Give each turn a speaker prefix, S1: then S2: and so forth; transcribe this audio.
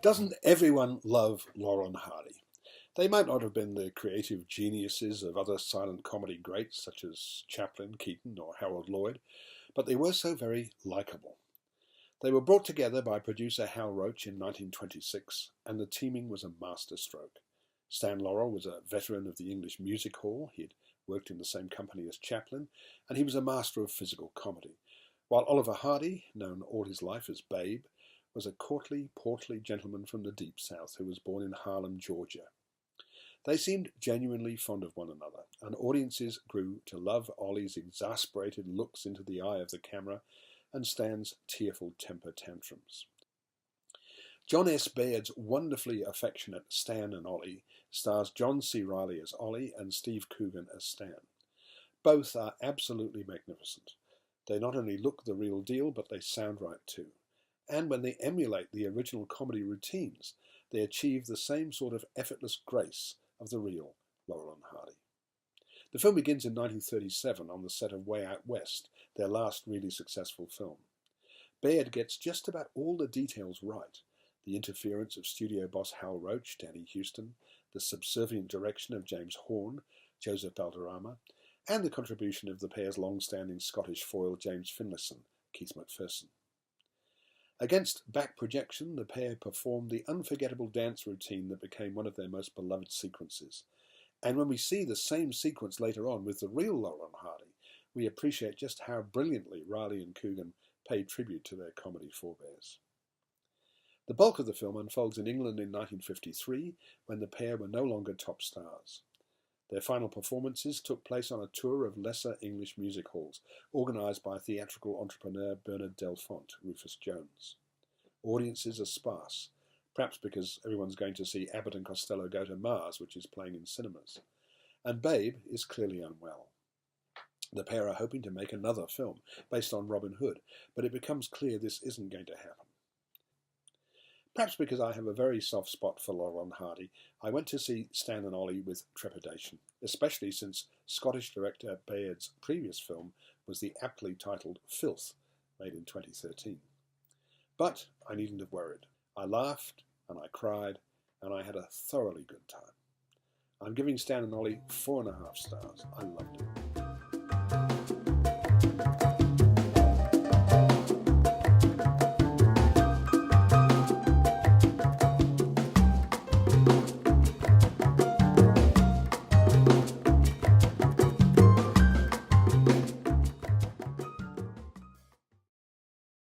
S1: Doesn't everyone love Laurel and Hardy? They might not have been the creative geniuses of other silent comedy greats such as Chaplin, Keaton, or Harold Lloyd, but they were so very likeable. They were brought together by producer Hal Roach in 1926, and the teaming was a masterstroke. Stan Laurel was a veteran of the English music hall. He had worked in the same company as Chaplin, and he was a master of physical comedy, while Oliver Hardy, known all his life as Babe, was a courtly, portly gentleman from the deep south who was born in Harlem, Georgia. They seemed genuinely fond of one another, and audiences grew to love Ollie's exasperated looks into the eye of the camera and Stan's tearful temper tantrums. John S. Baird's wonderfully affectionate Stan and Ollie stars John C. Reilly as Ollie and Steve Coogan as Stan. Both are absolutely magnificent. They not only look the real deal, but they sound right too. And when they emulate the original comedy routines, they achieve the same sort of effortless grace of the real Laurel and Hardy. The film begins in 1937 on the set of Way Out West, their last really successful film. Baird gets just about all the details right. The interference of studio boss Hal Roach, Danny Huston, the subservient direction of James Horn, Joseph Balderrama, and the contribution of the pair's long-standing Scottish foil James Finlayson, Keith McPherson. Against back projection, the pair performed the unforgettable dance routine that became one of their most beloved sequences. And when we see the same sequence later on with the real Laurel and Hardy, we appreciate just how brilliantly Reilly and Coogan paid tribute to their comedy forebears. The bulk of the film unfolds in England in 1953, when the pair were no longer top stars. Their final performances took place on a tour of lesser English music halls, organised by theatrical entrepreneur Bernard Delfont, Rufus Jones. Audiences are sparse, perhaps because everyone's going to see Abbott and Costello Go to Mars, which is playing in cinemas. And Babe is clearly unwell. The pair are hoping to make another film based on Robin Hood, but it becomes clear this isn't going to happen. Perhaps because I have a very soft spot for Laurel and Hardy, I went to see Stan and Ollie with trepidation, especially since Scottish director Baird's previous film was the aptly titled Filth, made in 2013. But I needn't have worried. I laughed and I cried and I had a thoroughly good time. I'm giving Stan and Ollie 4.5 stars. I loved it.